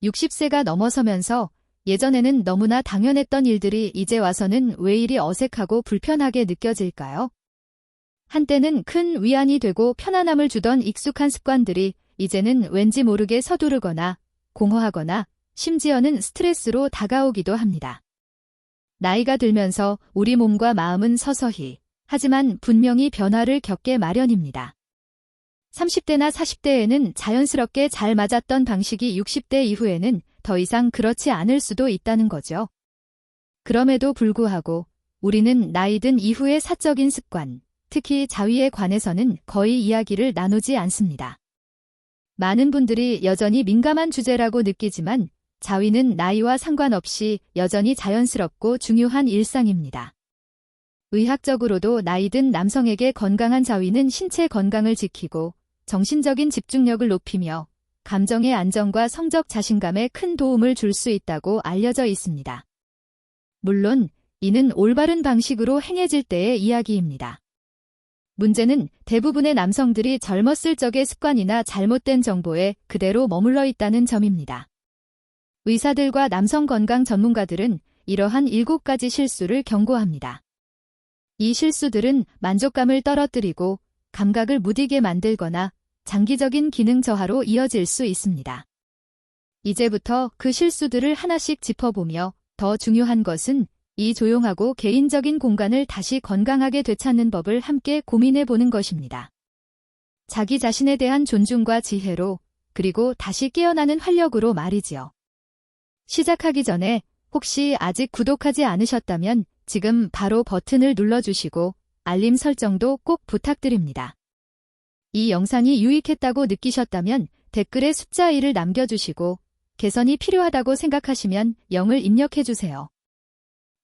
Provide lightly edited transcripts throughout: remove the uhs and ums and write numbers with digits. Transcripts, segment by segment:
60세가 넘어서면서 예전에는 너무나 당연했던 일들이 이제 와서는 왜 이리 어색하고 불편하게 느껴질까요? 한때는 큰 위안이 되고 편안함을 주던 익숙한 습관들이 이제는 왠지 모르게 서두르거나 공허하거나 심지어는 스트레스로 다가오기도 합니다. 나이가 들면서 우리 몸과 마음은 서서히, 하지만 분명히 변화를 겪게 마련입니다. 30대나 40대에는 자연스럽게 잘 맞았던 방식이 60대 이후에는 더 이상 그렇지 않을 수도 있다는 거죠. 그럼에도 불구하고 우리는 나이 든 이후의 사적인 습관, 특히 자위에 관해서는 거의 이야기를 나누지 않습니다. 많은 분들이 여전히 민감한 주제라고 느끼지만 자위는 나이와 상관없이 여전히 자연스럽고 중요한 일상입니다. 의학적으로도 나이 든 남성에게 건강한 자위는 신체 건강을 지키고 정신적인 집중력을 높이며 감정의 안정과 성적 자신감에 큰 도움을 줄 수 있다고 알려져 있습니다. 물론 이는 올바른 방식으로 행해질 때의 이야기입니다. 문제는 대부분의 남성들이 젊었을 적의 습관이나 잘못된 정보에 그대로 머물러 있다는 점입니다. 의사들과 남성 건강 전문가들은 이러한 7가지 실수를 경고합니다. 이 실수들은 만족감을 떨어뜨리고 감각을 무디게 만들거나 장기적인 기능 저하로 이어질 수 있습니다. 이제부터 그 실수들을 하나씩 짚어보며 더 중요한 것은 이 조용하고 개인적인 공간을 다시 건강하게 되찾는 법을 함께 고민해보는 것입니다. 자기 자신에 대한 존중과 지혜로, 그리고 다시 깨어나는 활력으로 말이지요. 시작하기 전에 혹시 아직 구독하지 않으셨다면 지금 바로 버튼을 눌러주시고 알림 설정도 꼭 부탁드립니다. 이 영상이 유익했다고 느끼셨다면 댓글에 숫자 1을 남겨주시고 개선이 필요하다고 생각하시면 0을 입력해주세요.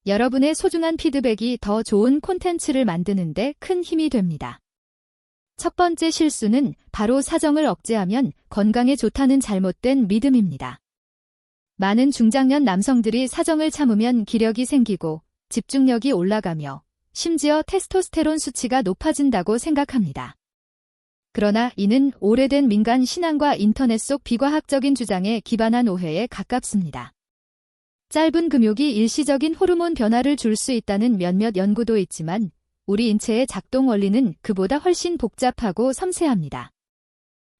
여러분의 소중한 피드백이 더 좋은 콘텐츠를 만드는 데 큰 힘이 됩니다. 첫 번째 실수는 바로 사정을 억제하면 건강에 좋다는 잘못된 믿음입니다. 많은 중장년 남성들이 사정을 참으면 기력이 생기고 집중력이 올라가며 심지어 테스토스테론 수치가 높아진다고 생각합니다. 그러나 이는 오래된 민간 신앙과 인터넷 속 비과학적인 주장에 기반한 오해에 가깝습니다. 짧은 금욕이 일시적인 호르몬 변화를 줄 수 있다는 몇몇 연구도 있지만 우리 인체의 작동 원리는 그보다 훨씬 복잡하고 섬세합니다.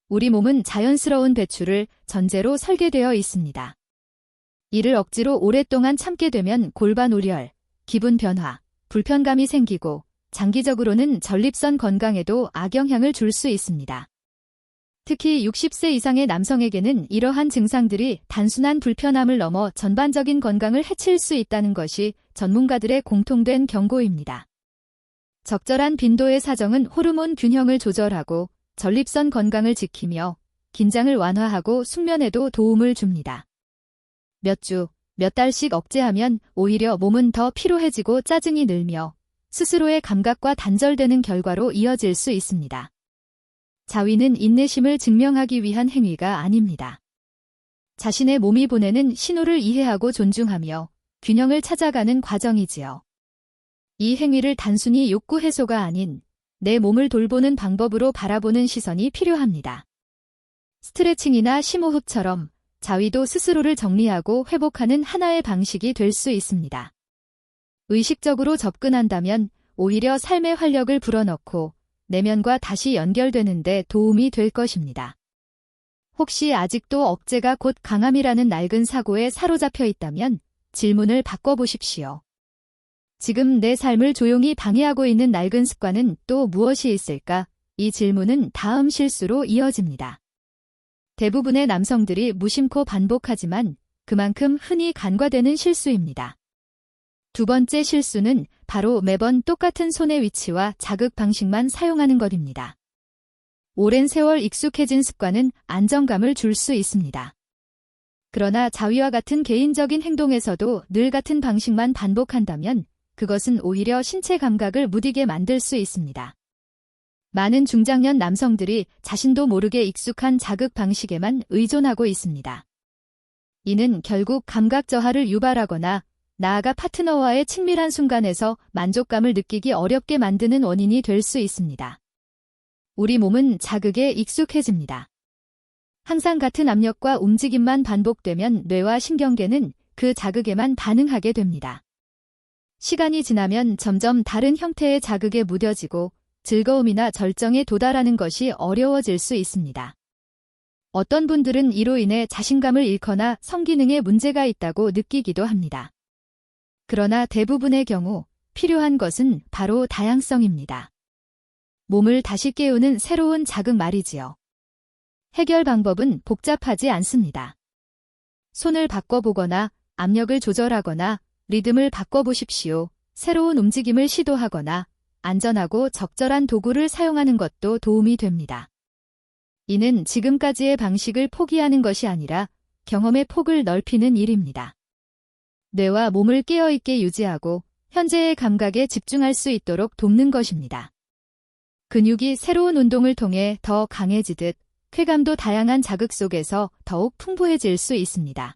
우리 몸은 자연스러운 배출을 전제로 설계되어 있습니다. 이를 억지로 오랫동안 참게 되면 골반 우열, 기분 변화, 불편감이 생기고 장기적으로는 전립선 건강에도 악영향을 줄 수 있습니다. 특히 60세 이상의 남성에게는 이러한 증상들이 단순한 불편함을 넘어 전반적인 건강을 해칠 수 있다는 것이 전문가들의 공통된 경고입니다. 적절한 빈도의 사정은 호르몬 균형을 조절하고 전립선 건강을 지키며 긴장을 완화하고 숙면에도 도움을 줍니다. 몇 주, 몇 달씩 억제하면 오히려 몸은 더 피로해지고 짜증이 늘며 스스로의 감각과 단절되는 결과로 이어질 수 있습니다. 자위는 인내심을 증명하기 위한 행위가 아닙니다. 자신의 몸이 보내는 신호를 이해하고 존중하며 균형을 찾아가는 과정이지요. 이 행위를 단순히 욕구 해소가 아닌 내 몸을 돌보는 방법으로 바라보는 시선이 필요합니다. 스트레칭이나 심호흡처럼 자위도 스스로를 정리하고 회복하는 하나의 방식이 될 수 있습니다. 의식적으로 접근한다면 오히려 삶의 활력을 불어넣고 내면과 다시 연결되는 데 도움이 될 것입니다. 혹시 아직도 억제가 곧 강함이라는 낡은 사고에 사로잡혀 있다면 질문을 바꿔보십시오. 지금 내 삶을 조용히 방해하고 있는 낡은 습관은 또 무엇이 있을까? 이 질문은 다음 실수로 이어집니다. 대부분의 남성들이 무심코 반복하지만 그만큼 흔히 간과되는 실수입니다. 두 번째 실수는 바로 매번 똑같은 손의 위치와 자극 방식만 사용하는 것입니다. 오랜 세월 익숙해진 습관은 안정감을 줄 수 있습니다. 그러나 자위와 같은 개인적인 행동에서도 늘 같은 방식만 반복한다면 그것은 오히려 신체 감각을 무디게 만들 수 있습니다. 많은 중장년 남성들이 자신도 모르게 익숙한 자극 방식에만 의존하고 있습니다. 이는 결국 감각 저하를 유발하거나 나아가 파트너와의 친밀한 순간에서 만족감을 느끼기 어렵게 만드는 원인이 될 수 있습니다. 우리 몸은 자극에 익숙해집니다. 항상 같은 압력과 움직임만 반복되면 뇌와 신경계는 그 자극에만 반응하게 됩니다. 시간이 지나면 점점 다른 형태의 자극에 무뎌지고 즐거움이나 절정에 도달하는 것이 어려워질 수 있습니다. 어떤 분들은 이로 인해 자신감을 잃거나 성기능에 문제가 있다고 느끼기도 합니다. 그러나 대부분의 경우 필요한 것은 바로 다양성입니다. 몸을 다시 깨우는 새로운 자극 말이지요. 해결 방법은 복잡하지 않습니다. 손을 바꿔보거나 압력을 조절하거나 리듬을 바꿔보십시오. 새로운 움직임을 시도하거나 안전하고 적절한 도구를 사용하는 것도 도움이 됩니다. 이는 지금까지의 방식을 포기하는 것이 아니라 경험의 폭을 넓히는 일입니다. 뇌와 몸을 깨어있게 유지하고 현재의 감각에 집중할 수 있도록 돕는 것입니다. 근육이 새로운 운동을 통해 더 강해지듯 쾌감도 다양한 자극 속에서 더욱 풍부해질 수 있습니다.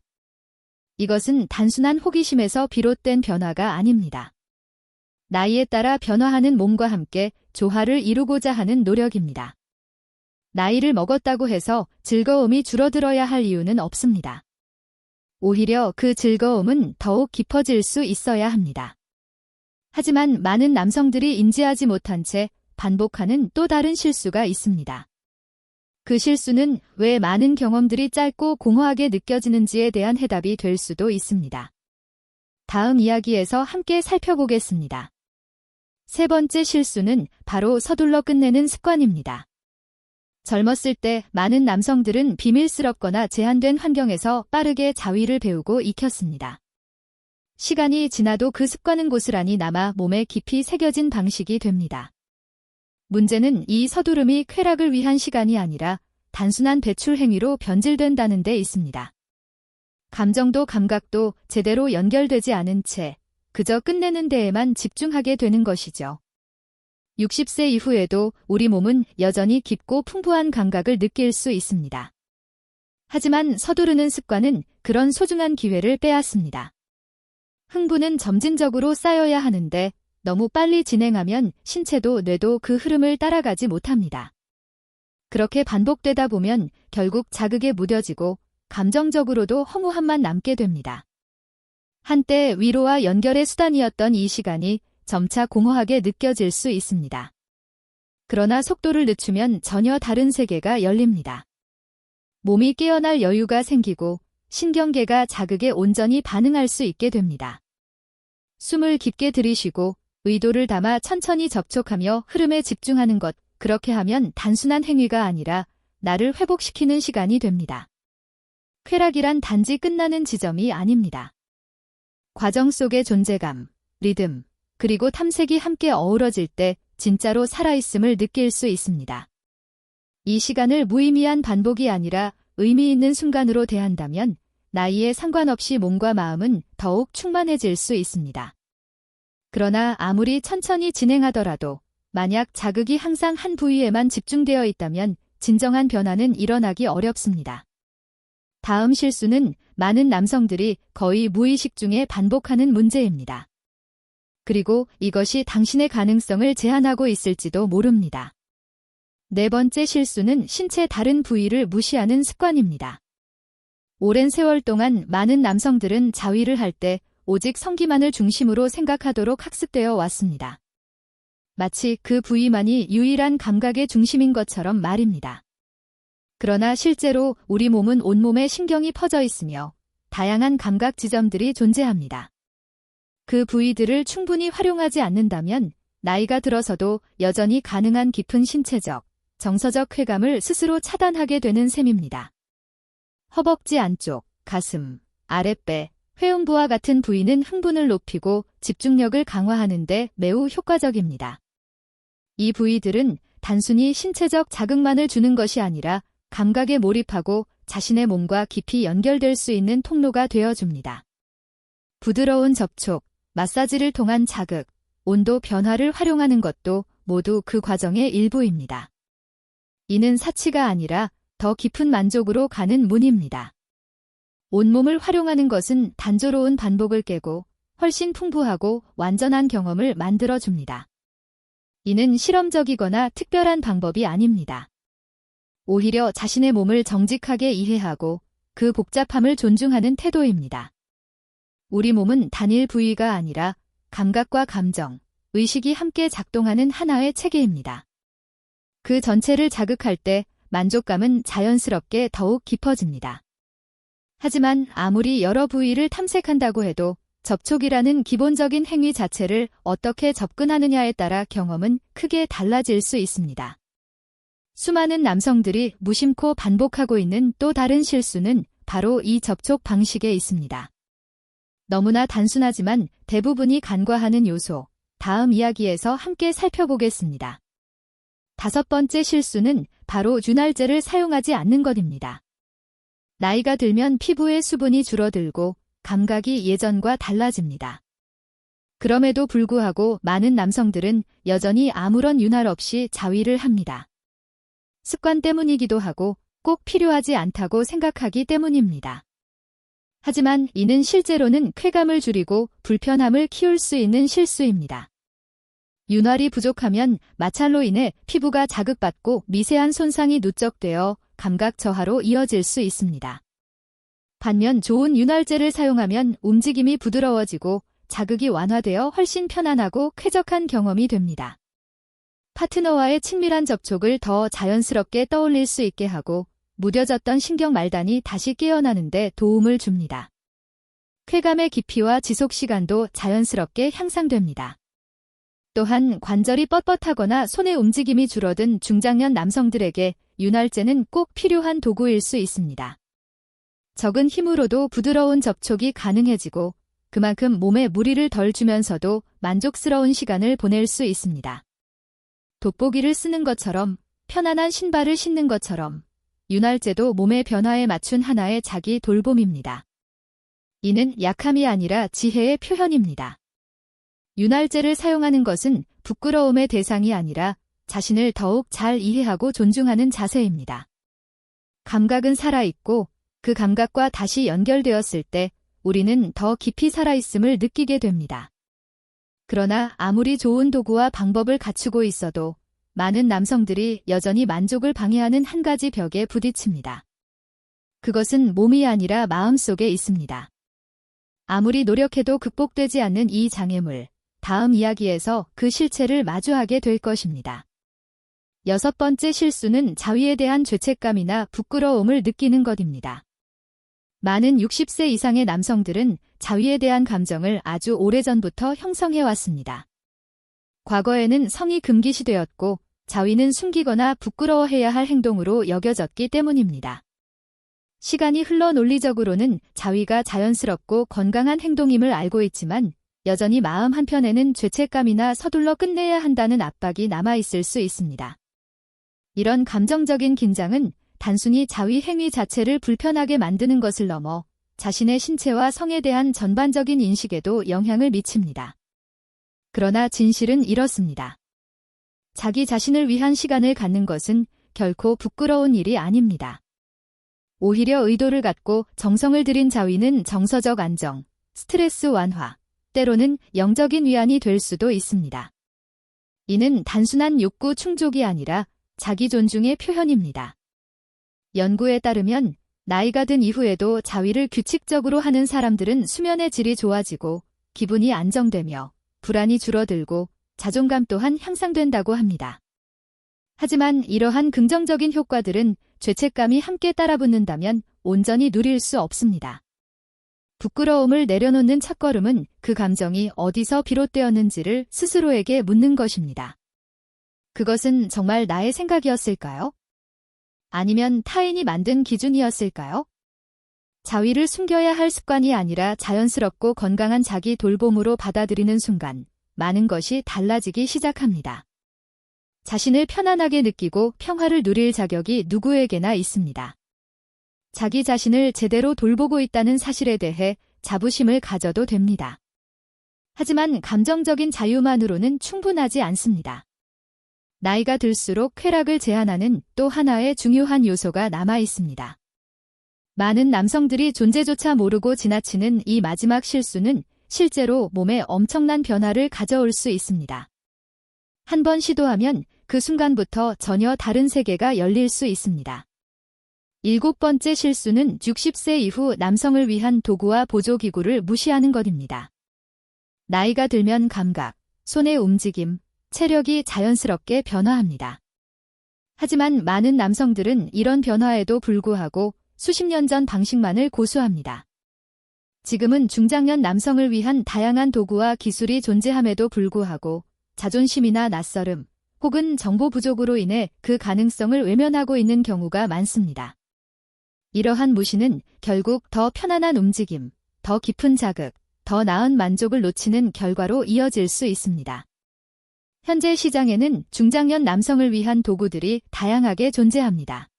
이것은 단순한 호기심에서 비롯된 변화가 아닙니다. 나이에 따라 변화하는 몸과 함께 조화를 이루고자 하는 노력입니다. 나이를 먹었다고 해서 즐거움이 줄어들어야 할 이유는 없습니다. 오히려 그 즐거움은 더욱 깊어질 수 있어야 합니다. 하지만 많은 남성들이 인지하지 못한 채 반복하는 또 다른 실수가 있습니다. 그 실수는 왜 많은 경험들이 짧고 공허하게 느껴지는지에 대한 해답이 될 수도 있습니다. 다음 이야기에서 함께 살펴보겠습니다. 세 번째 실수는 바로 서둘러 끝내는 습관입니다. 젊었을 때 많은 남성들은 비밀스럽거나 제한된 환경에서 빠르게 자위를 배우고 익혔습니다. 시간이 지나도 그 습관은 고스란히 남아 몸에 깊이 새겨진 방식이 됩니다. 문제는 이 서두름이 쾌락을 위한 시간이 아니라 단순한 배출 행위로 변질된다는 데 있습니다. 감정도 감각도 제대로 연결되지 않은 채 그저 끝내는 데에만 집중하게 되는 것이죠. 60세 이후에도 우리 몸은 여전히 깊고 풍부한 감각을 느낄 수 있습니다. 하지만 서두르는 습관은 그런 소중한 기회를 빼앗습니다. 흥분은 점진적으로 쌓여야 하는데 너무 빨리 진행하면 신체도 뇌도 그 흐름을 따라가지 못합니다. 그렇게 반복되다 보면 결국 자극에 무뎌지고 감정적으로도 허무함만 남게 됩니다. 한때 위로와 연결의 수단이었던 이 시간이 점차 공허하게 느껴질 수 있습니다. 그러나 속도를 늦추면 전혀 다른 세계가 열립니다. 몸이 깨어날 여유가 생기고 신경계가 자극에 온전히 반응할 수 있게 됩니다. 숨을 깊게 들이쉬고 의도를 담아 천천히 접촉하며 흐름에 집중하는 것, 그렇게 하면 단순한 행위가 아니라 나를 회복시키는 시간이 됩니다. 쾌락이란 단지 끝나는 지점이 아닙니다. 과정 속의 존재감, 리듬, 그리고 탐색이 함께 어우러질 때 진짜로 살아있음을 느낄 수 있습니다. 이 시간을 무의미한 반복이 아니라 의미 있는 순간으로 대한다면 나이에 상관없이 몸과 마음은 더욱 충만해질 수 있습니다. 그러나 아무리 천천히 진행하더라도 만약 자극이 항상 한 부위에만 집중되어 있다면 진정한 변화는 일어나기 어렵습니다. 다음 실수는 많은 남성들이 거의 무의식 중에 반복하는 문제입니다. 그리고 이것이 당신의 가능성을 제한하고 있을지도 모릅니다. 네 번째 실수는 신체 다른 부위를 무시하는 습관입니다. 오랜 세월 동안 많은 남성들은 자위를 할 때 오직 성기만을 중심으로 생각하도록 학습되어 왔습니다. 마치 그 부위만이 유일한 감각의 중심인 것처럼 말입니다. 그러나 실제로 우리 몸은 온몸에 신경이 퍼져 있으며 다양한 감각 지점들이 존재합니다. 그 부위들을 충분히 활용하지 않는다면 나이가 들어서도 여전히 가능한 깊은 신체적, 정서적 쾌감을 스스로 차단하게 되는 셈입니다. 허벅지 안쪽, 가슴, 아랫배, 회음부와 같은 부위는 흥분을 높이고 집중력을 강화하는 데 매우 효과적입니다. 이 부위들은 단순히 신체적 자극만을 주는 것이 아니라 감각에 몰입하고 자신의 몸과 깊이 연결될 수 있는 통로가 되어줍니다. 부드러운 접촉, 마사지를 통한 자극, 온도 변화를 활용하는 것도 모두 그 과정의 일부입니다. 이는 사치가 아니라 더 깊은 만족으로 가는 문입니다. 온몸을 활용하는 것은 단조로운 반복을 깨고 훨씬 풍부하고 완전한 경험을 만들어줍니다. 이는 실험적이거나 특별한 방법이 아닙니다. 오히려 자신의 몸을 정직하게 이해하고 그 복잡함을 존중하는 태도입니다. 우리 몸은 단일 부위가 아니라 감각과 감정, 의식이 함께 작동하는 하나의 체계입니다. 그 전체를 자극할 때 만족감은 자연스럽게 더욱 깊어집니다. 하지만 아무리 여러 부위를 탐색한다고 해도 접촉이라는 기본적인 행위 자체를 어떻게 접근하느냐에 따라 경험은 크게 달라질 수 있습니다. 수많은 남성들이 무심코 반복하고 있는 또 다른 실수는 바로 이 접촉 방식에 있습니다. 너무나 단순하지만 대부분이 간과하는 요소, 다음 이야기에서 함께 살펴보겠습니다. 5번째 실수는 바로 윤활제를 사용하지 않는 것입니다. 나이가 들면 피부의 수분이 줄어들고 감각이 예전과 달라집니다. 그럼에도 불구하고 많은 남성들은 여전히 아무런 윤활 없이 자위를 합니다. 습관 때문이기도 하고 꼭 필요하지 않다고 생각하기 때문입니다. 하지만 이는 실제로는 쾌감을 줄이고 불편함을 키울 수 있는 실수입니다. 윤활이 부족하면 마찰로 인해 피부가 자극받고 미세한 손상이 누적되어 감각 저하로 이어질 수 있습니다. 반면 좋은 윤활제를 사용하면 움직임이 부드러워지고 자극이 완화되어 훨씬 편안하고 쾌적한 경험이 됩니다. 파트너와의 친밀한 접촉을 더 자연스럽게 떠올릴 수 있게 하고 무뎌졌던 신경 말단이 다시 깨어나는 데 도움을 줍니다. 쾌감의 깊이와 지속 시간도 자연스럽게 향상됩니다. 또한 관절이 뻣뻣하거나 손의 움직임이 줄어든 중장년 남성들에게 윤활제는 꼭 필요한 도구일 수 있습니다. 적은 힘으로도 부드러운 접촉이 가능해지고 그만큼 몸에 무리를 덜 주면서도 만족스러운 시간을 보낼 수 있습니다. 돋보기를 쓰는 것처럼, 편안한 신발을 신는 것처럼 윤활제도 몸의 변화에 맞춘 하나의 자기 돌봄입니다. 이는 약함이 아니라 지혜의 표현입니다. 윤활제를 사용하는 것은 부끄러움의 대상이 아니라 자신을 더욱 잘 이해하고 존중하는 자세입니다. 감각은 살아있고 그 감각과 다시 연결되었을 때 우리는 더 깊이 살아있음을 느끼게 됩니다. 그러나 아무리 좋은 도구와 방법을 갖추고 있어도 많은 남성들이 여전히 만족을 방해하는 한 가지 벽에 부딪힙니다. 그것은 몸이 아니라 마음속에 있습니다. 아무리 노력해도 극복되지 않는 이 장애물, 다음 이야기에서 그 실체를 마주하게 될 것입니다. 6번째 실수는 자위에 대한 죄책감이나 부끄러움을 느끼는 것입니다. 많은 60세 이상의 남성들은 자위에 대한 감정을 아주 오래전부터 형성해왔습니다. 과거에는 성이 금기시되었고 자위는 숨기거나 부끄러워해야 할 행동으로 여겨졌기 때문입니다. 시간이 흘러 논리적으로는 자위가 자연스럽고 건강한 행동임을 알고 있지만 여전히 마음 한편에는 죄책감이나 서둘러 끝내야 한다는 압박이 남아있을 수 있습니다. 이런 감정적인 긴장은 단순히 자위 행위 자체를 불편하게 만드는 것을 넘어 자신의 신체와 성에 대한 전반적인 인식에도 영향을 미칩니다. 그러나 진실은 이렇습니다. 자기 자신을 위한 시간을 갖는 것은 결코 부끄러운 일이 아닙니다. 오히려 의도를 갖고 정성을 들인 자위는 정서적 안정, 스트레스 완화, 때로는 영적인 위안이 될 수도 있습니다. 이는 단순한 욕구 충족이 아니라 자기 존중의 표현입니다. 연구에 따르면 나이가 든 이후에도 자위를 규칙적으로 하는 사람들은 수면의 질이 좋아지고 기분이 안정되며 불안이 줄어들고 자존감 또한 향상된다고 합니다. 하지만 이러한 긍정적인 효과들은 죄책감이 함께 따라붙는다면 온전히 누릴 수 없습니다. 부끄러움을 내려놓는 첫걸음은 그 감정이 어디서 비롯되었는지를 스스로에게 묻는 것입니다. 그것은 정말 나의 생각이었을까요? 아니면 타인이 만든 기준이었을까요? 자위를 숨겨야 할 습관이 아니라 자연스럽고 건강한 자기 돌봄으로 받아들이는 순간 많은 것이 달라지기 시작합니다. 자신을 편안하게 느끼고 평화를 누릴 자격이 누구에게나 있습니다. 자기 자신을 제대로 돌보고 있다는 사실에 대해 자부심을 가져도 됩니다. 하지만 감정적인 자유만으로는 충분하지 않습니다. 나이가 들수록 쾌락을 제한하는 또 하나의 중요한 요소가 남아 있습니다. 많은 남성들이 존재조차 모르고 지나치는 이 마지막 실수는 실제로 몸에 엄청난 변화를 가져올 수 있습니다. 한 번 시도하면 그 순간부터 전혀 다른 세계가 열릴 수 있습니다. 7번째 실수는 60세 이후 남성을 위한 도구와 보조기구를 무시하는 것입니다. 나이가 들면 감각, 손의 움직임, 체력이 자연스럽게 변화합니다. 하지만 많은 남성들은 이런 변화에도 불구하고 수십 년 전 방식만을 고수합니다. 지금은 중장년 남성을 위한 다양한 도구와 기술이 존재함에도 불구하고 자존심이나 낯설음 혹은 정보 부족으로 인해 그 가능성을 외면하고 있는 경우가 많습니다. 이러한 무시는 결국 더 편안한 움직임, 더 깊은 자극, 더 나은 만족을 놓치는 결과로 이어질 수 있습니다. 현재 시장에는 중장년 남성을 위한 도구들이 다양하게 존재합니다.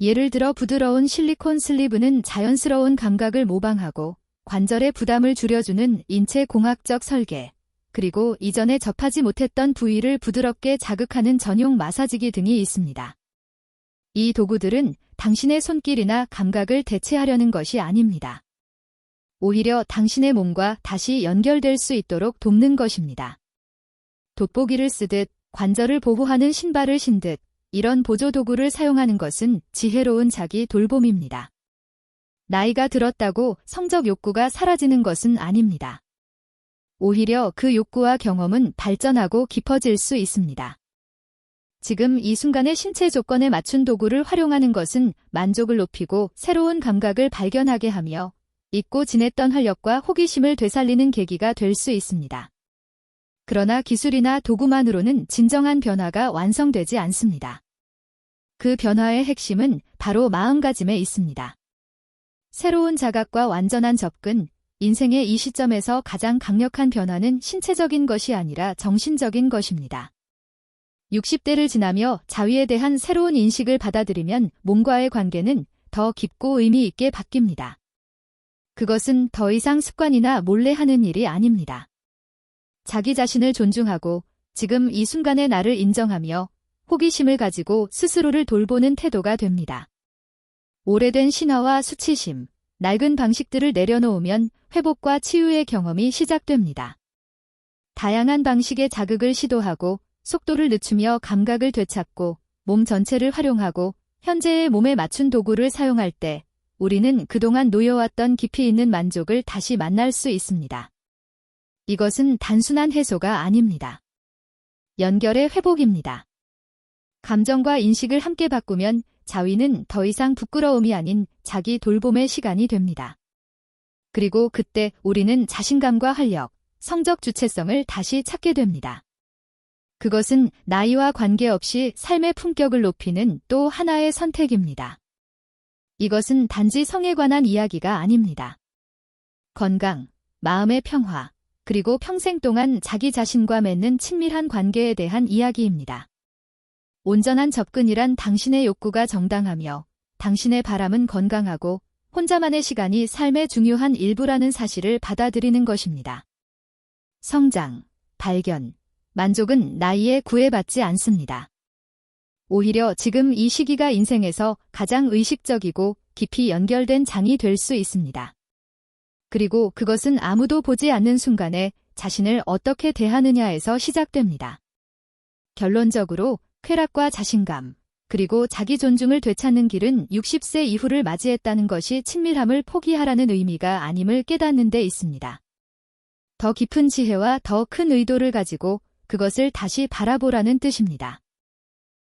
예를 들어 부드러운 실리콘 슬리브는 자연스러운 감각을 모방하고 관절의 부담을 줄여주는 인체 공학적 설계, 그리고 이전에 접하지 못했던 부위를 부드럽게 자극하는 전용 마사지기 등이 있습니다. 이 도구들은 당신의 손길이나 감각을 대체하려는 것이 아닙니다. 오히려 당신의 몸과 다시 연결될 수 있도록 돕는 것입니다. 돋보기를 쓰듯 관절을 보호하는 신발을 신듯 이런 보조도구를 사용하는 것은 지혜로운 자기 돌봄입니다. 나이가 들었다고 성적 욕구가 사라지는 것은 아닙니다. 오히려 그 욕구와 경험은 발전하고 깊어질 수 있습니다. 지금 이 순간의 신체 조건에 맞춘 도구를 활용하는 것은 만족을 높이고 새로운 감각을 발견하게 하며 잊고 지냈던 활력과 호기심을 되살리는 계기가 될 수 있습니다. 그러나 기술이나 도구만으로는 진정한 변화가 완성되지 않습니다. 그 변화의 핵심은 바로 마음가짐에 있습니다. 새로운 자각과 완전한 접근, 인생의 이 시점에서 가장 강력한 변화는 신체적인 것이 아니라 정신적인 것입니다. 60대를 지나며 자위에 대한 새로운 인식을 받아들이면 몸과의 관계는 더 깊고 의미 있게 바뀝니다. 그것은 더 이상 습관이나 몰래 하는 일이 아닙니다. 자기 자신을 존중하고 지금 이 순간의 나를 인정하며 호기심을 가지고 스스로를 돌보는 태도가 됩니다. 오래된 신화와 수치심, 낡은 방식들을 내려놓으면 회복과 치유의 경험이 시작됩니다. 다양한 방식의 자극을 시도하고 속도를 늦추며 감각을 되찾고 몸 전체를 활용하고 현재의 몸에 맞춘 도구를 사용할 때 우리는 그동안 놓여왔던 깊이 있는 만족을 다시 만날 수 있습니다. 이것은 단순한 해소가 아닙니다. 연결의 회복입니다. 감정과 인식을 함께 바꾸면 자위는 더 이상 부끄러움이 아닌 자기 돌봄의 시간이 됩니다. 그리고 그때 우리는 자신감과 활력, 성적 주체성을 다시 찾게 됩니다. 그것은 나이와 관계없이 삶의 품격을 높이는 또 하나의 선택입니다. 이것은 단지 성에 관한 이야기가 아닙니다. 건강, 마음의 평화, 그리고 평생 동안 자기 자신과 맺는 친밀한 관계에 대한 이야기입니다. 온전한 접근이란 당신의 욕구가 정당하며 당신의 바람은 건강하고 혼자만의 시간이 삶의 중요한 일부라는 사실을 받아들이는 것입니다. 성장, 발견, 만족은 나이에 구애받지 않습니다. 오히려 지금 이 시기가 인생에서 가장 의식적이고 깊이 연결된 장이 될 수 있습니다. 그리고 그것은 아무도 보지 않는 순간에 자신을 어떻게 대하느냐에서 시작됩니다. 결론적으로 쾌락과 자신감, 그리고 자기 존중을 되찾는 길은 60세 이후를 맞이했다는 것이 친밀함을 포기하라는 의미가 아님을 깨닫는 데 있습니다. 더 깊은 지혜와 더 큰 의도를 가지고 그것을 다시 바라보라는 뜻입니다.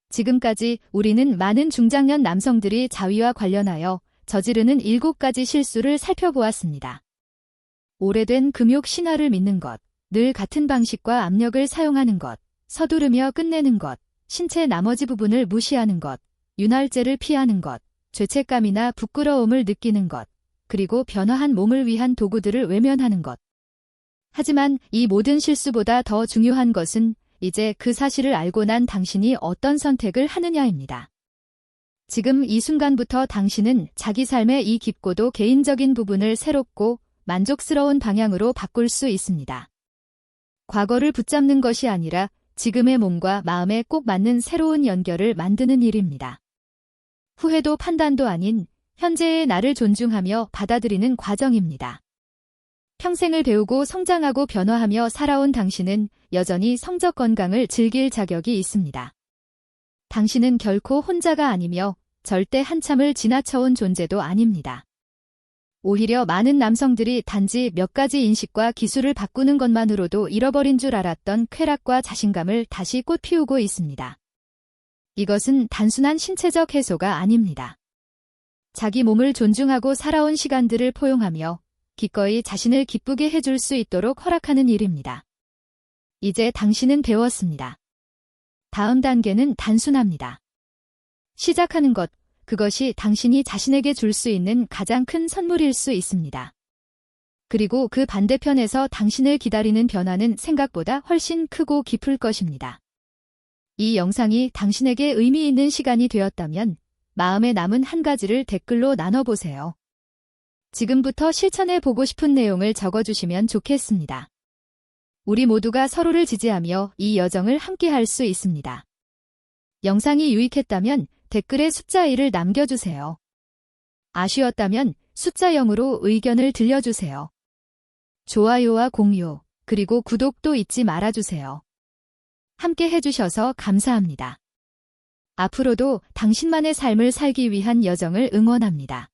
지금까지 우리는 많은 중장년 남성들이 자위와 관련하여 저지르는 7가지 실수를 살펴보았습니다. 오래된 금욕 신화를 믿는 것, 늘 같은 방식과 압력을 사용하는 것, 서두르며 끝내는 것, 신체 나머지 부분을 무시하는 것, 윤활제를 피하는 것, 죄책감이나 부끄러움을 느끼는 것, 그리고 변화한 몸을 위한 도구들을 외면하는 것. 하지만 이 모든 실수보다 더 중요한 것은 이제 그 사실을 알고 난 당신이 어떤 선택을 하느냐입니다. 지금 이 순간부터 당신은 자기 삶의 이 깊고도 개인적인 부분을 새롭고 만족스러운 방향으로 바꿀 수 있습니다. 과거를 붙잡는 것이 아니라 지금의 몸과 마음에 꼭 맞는 새로운 연결을 만드는 일입니다. 후회도 판단도 아닌 현재의 나를 존중하며 받아들이는 과정입니다. 평생을 배우고 성장하고 변화하며 살아온 당신은 여전히 성적 건강을 즐길 자격이 있습니다. 당신은 결코 혼자가 아니며 절대 한참을 지나쳐온 존재도 아닙니다. 오히려 많은 남성들이 단지 몇 가지 인식과 기술을 바꾸는 것만으로도 잃어버린 줄 알았던 쾌락과 자신감을 다시 꽃피우고 있습니다. 이것은 단순한 신체적 해소가 아닙니다. 자기 몸을 존중하고 살아온 시간들을 포용하며 기꺼이 자신을 기쁘게 해줄 수 있도록 허락하는 일입니다. 이제 당신은 배웠습니다. 다음 단계는 단순합니다. 시작하는 것, 그것이 당신이 자신에게 줄 수 있는 가장 큰 선물일 수 있습니다. 그리고 그 반대편에서 당신을 기다리는 변화는 생각보다 훨씬 크고 깊을 것입니다. 이 영상이 당신에게 의미 있는 시간이 되었다면 마음에 남은 한 가지를 댓글로 나눠보세요. 지금부터 실천해 보고 싶은 내용을 적어주시면 좋겠습니다. 우리 모두가 서로를 지지하며 이 여정을 함께 할 수 있습니다. 영상이 유익했다면 댓글에 숫자 1을 남겨주세요. 아쉬웠다면 숫자 0으로 의견을 들려주세요. 좋아요와 공유, 그리고 구독도 잊지 말아주세요. 함께 해주셔서 감사합니다. 앞으로도 당신만의 삶을 살기 위한 여정을 응원합니다.